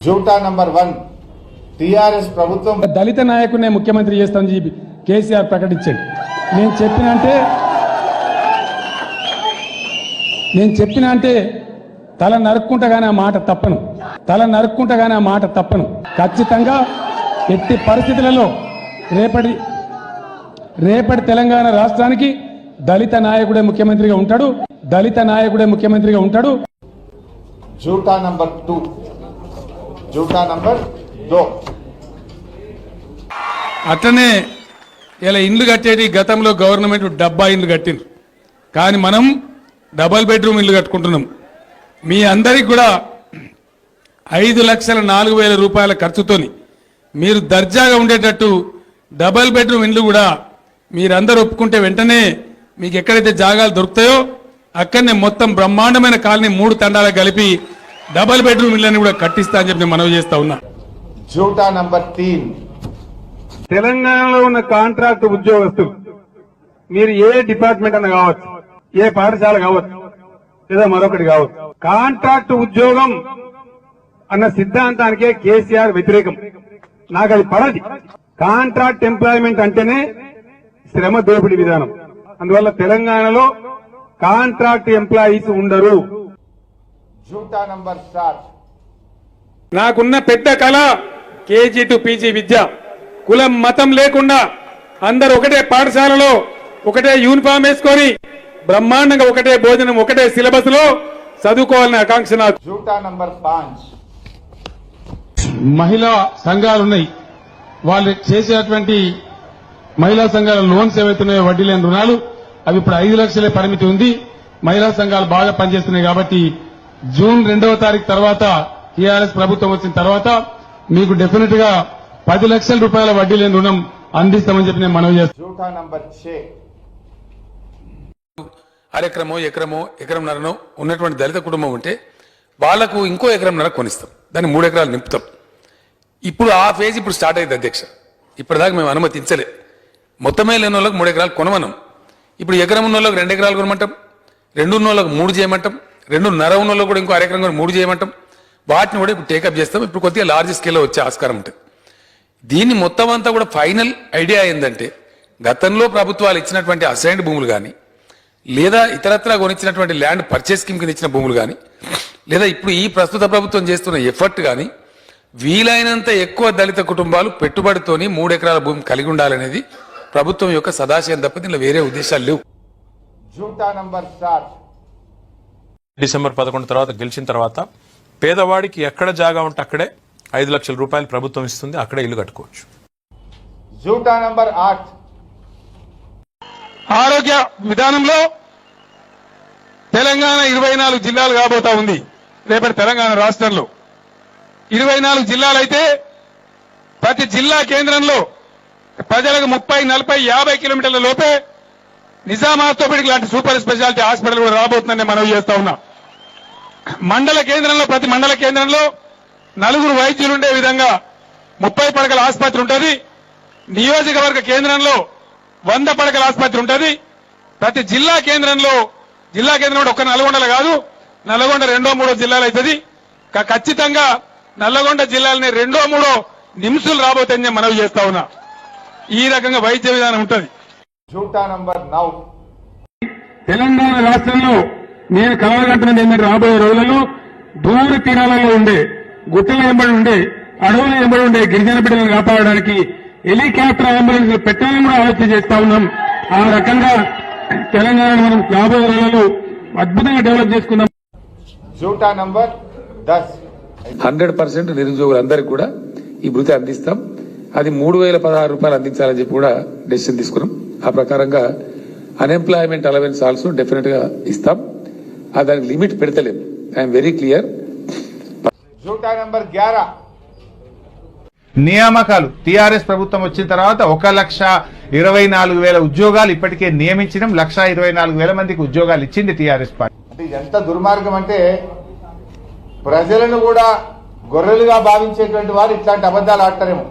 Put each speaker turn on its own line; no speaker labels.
జూటా number 1 TRS ప్రభుత్వం
దళిత నాయకుడినే ముఖ్యమంత్రి చేస్తామని చెప్పి కేసీఆర్ ప్రకటించాడు. నేను చెప్పిన అంటే తల నరుక్కుంటగానే ఆ మాట తప్పను. ఖచ్చితంగా ఎట్టి పరిస్థితులలో రేపటి తెలంగాణ రాష్ట్రానికి దళిత నాయకుడే ముఖ్యమంత్రిగా ఉంటాడు.
జూటా నంబర్ 2
అట్లనే ఇలా ఇండ్లు కట్టేది గతంలో గవర్నమెంట్ డబ్బా ఇండ్లు కట్టింది, కానీ మనం డబల్ బెడ్రూమ్ ఇల్లు కట్టుకుంటున్నాం. మీ అందరికి కూడా 5,04,000 రూపాయల ఖర్చుతోని మీరు దర్జాగా ఉండేటట్టు డబల్ బెడ్రూమ్ ఇండ్లు కూడా మీరందరూ ఒప్పుకుంటే వెంటనే మీకు ఎక్కడైతే జాగాలు దొరుకుతాయో అక్కడనే మొత్తం బ్రహ్మాండమైన కాలనీ 3 తండాలకు కలిపి డబల్ బెడ్రూమ్ ఇళ్ళని కూడా కట్టిస్తా అని చెప్పి నేను మనవి చేస్తా ఉన్నా.
జూటా నంబర్ 3
తెలంగాణలో ఉన్న కాంట్రాక్ట్ ఉద్యోగస్తులు మీరు ఏ డిపార్ట్మెంట్ అన్న కావచ్చు, ఏ పాఠశాల కావచ్చు, లేదా మరొకటి కావచ్చు, కాంట్రాక్ట్ ఉద్యోగం అన్న సిద్ధాంతానికే కేసీఆర్ వ్యతిరేకం. నాకు అది పడది. కాంట్రాక్ట్ ఎంప్లాయ్మెంట్ అంటేనే శ్రమ దోపిడీ విధానం. అందువల్ల తెలంగాణలో కాంట్రాక్ట్ ఎంప్లాయీస్ ఉండరు.
జూటా నంబర్ 7
నాకున్న పెద్ద కళ కేజీ టు పీజీ విద్య, కులం మతం లేకుండా అందరూ ఒకటే పాఠశాలలో ఒకటే యూనిఫామ్ వేసుకొని బ్రహ్మాండంగా ఒకటే భోజనం ఒకటే సిలబస్ లో చదువుకోవాలనే ఆకాంక్ష నాకు.
జూటా నంబర్ 5
మహిళా సంఘాలు ఉన్నాయి, వాళ్ళు చేసేటువంటి మహిళా సంఘాల లోన్స్ ఏవైతున్నాయో వడ్డీ లేని రుణాలు అవి ఇప్పుడు 5 లక్షలే పరిమితి ఉంది. మహిళా సంఘాలు బాగా పనిచేస్తున్నాయి కాబట్టి జూన్ 2వ తారీఖు తర్వాత టీఆర్ఎస్ ప్రభుత్వం వచ్చిన తర్వాత మీకు డెఫినెట్ గా 10 లక్షల రూపాయల వడ్డీ లేని రుణం అందిస్తామని చెప్పి నేను మనవి చేస్తాను.
జూటా నంబర్ 6
అరెకరమో ఎకరంన్నరనో ఉన్నటువంటి దళిత కుటుంబం ఉంటే వాళ్లకు ఇంకో ఎకరంన్నర కొనిస్తాం, దాన్ని 3 ఎకరాలు నింపుతాం. ఇప్పుడు ఆ ఫేజ్ ఇప్పుడు స్టార్ట్ అయింది అధ్యక్ష. ఇప్పటిదాకా మేము అనుమతించలే. మొత్తమే లేని వాళ్ళకి 3 ఎకరాలు కొనమనం. ఇప్పుడు ఎకరం ఉన్న వాళ్ళకి 2 ఎకరాలు కొనమంటాం, 2 ఉన్న వాళ్ళకి 3 చేయమంటాం, 2.5 ఉన్న వాళ్ళకి కూడా ఇంకో అరెకరం కూడా 3 చేయమంటాం. వాటిని కూడా ఇప్పుడు టేకప్ చేస్తాం. ఇప్పుడు కొద్దిగా లార్జ్ స్కేల్లో వచ్చే ఆస్కారం ఉంటుంది. దీన్ని మొత్తం అంతా కూడా ఫైనల్ ఐడియా ఏంటంటే గతంలో ప్రభుత్వాలు ఇచ్చినటువంటి అసైన్డ్ భూములు కానీ, లేదా ఇతరత్రా కొనిచ్చినటువంటి ల్యాండ్ పర్చేస్ స్కీమ్ కింద ఇచ్చిన భూములు కానీ, లేదా ఇప్పుడు ఈ ప్రస్తుత ప్రభుత్వం చేస్తున్న ఎఫర్ట్ కానీ వీలైనంత ఎక్కువ దళిత కుటుంబాలు పెట్టుబడితోని 3 ఎకరాల భూమి కలిగి ఉండాలనేది ప్రభుత్వం యొక్క సదాశయం తప్ప దీనిలో వేరే ఉద్దేశాలు లేవు.
జూటా నంబర్ 7
డిసెంబర్ 11 తర్వాత గెలిచిన తర్వాత పేదవాడికి ఎక్కడ జాగా ఉంటే అక్కడే 5 లక్షల రూపాయలు ప్రభుత్వం ఇస్తుంది, అక్కడే ఇల్లు కట్టుకోవచ్చు.
జూటా నంబర్ 8
ఆరోగ్య విధానంలో తెలంగాణ 24 జిల్లాలు కాబోతా ఉంది. రేపటి తెలంగాణ రాష్ట్రంలో 24 జిల్లాలైతే ప్రతి జిల్లా కేంద్రంలో ప్రజలకు 30, 40, 50 కిలోమీటర్ల లోపే నిజాం ఆర్థోపెడిక్ లాంటి సూపర్ స్పెషాలిటీ హాస్పిటల్ కూడా రాబోతుందని మనవి చేస్తా ఉన్నా. మండల కేంద్రంలో ప్రతి మండల కేంద్రంలో 4 వైద్యులు ఉండే విధంగా 30 పడకల ఆసుపత్రి ఉంటుంది. నియోజకవర్గ కేంద్రంలో 100 పడకల ఆసుపత్రి ఉంటుంది. ప్రతి జిల్లా కేంద్రంలో ఒక్క నల్గొండలో కాదు, నల్గొండ 2వ, 3వ జిల్లాలు అవుతుంది. ఖచ్చితంగా నల్లగొండ జిల్లాలని 2వ, 3వ నిమ్సులు రాబోతుందని మనవి చేస్తా ఉన్నా. ఈ రకంగా వైద్య విధానం ఉంటుంది.
జూటా నంబర్ 9
తెలంగాణ రాష్ట్రంలో నేను కలవగంటున్నది ఏంటంటే రాబోయే రోజులలో దూర తీరాలలో ఉండే, గుట్టల వెంబడి ఉండే, అడవుల వెంబడి ఉండే గిరిజన బిడ్డలను కాపాడడానికి హెలికాప్టర్ అంబులెన్స్ పెట్టాలని కూడా ఆలోచన చేస్తా ఉన్నాం. ఆ రకంగా తెలంగాణ మనం రాబోయే రోజులలో అద్భుతంగా డెవలప్ చేసుకుందాం.
జూటా నంబర్ 10
100% నిరుద్యోగులందరికీ కూడా ఈ భృతి అందిస్తాం. అది 3,016 రూపాయలు అందించాలని చెప్పి కూడా డెసిషన్ తీసుకున్నాం. ఆ ప్రకారంగా అన్ఎంప్లాయ్మెంట్ అలవెన్స్ ఆల్సో డెఫినెట్ గా ఇస్తాం. దానికి లిమిట్ పెడతలేం. I'm very clear.
జూటా నంబర్ 11
నియామకాలు టీఆర్ఎస్ ప్రభుత్వం వచ్చిన తర్వాత 1,24,000 ఉద్యోగాలు ఇప్పటికే నియమించడం, 1,24,000 మందికి ఉద్యోగాలు ఇచ్చింది టీఆర్ఎస్ పార్టీ.
అంటే ఎంత దుర్మార్గం అంటే ప్రజలను కూడా గొర్రెలుగా భావించేటువంటి వారు ఇట్లాంటి అబద్ధాలు ఆడతారేమో.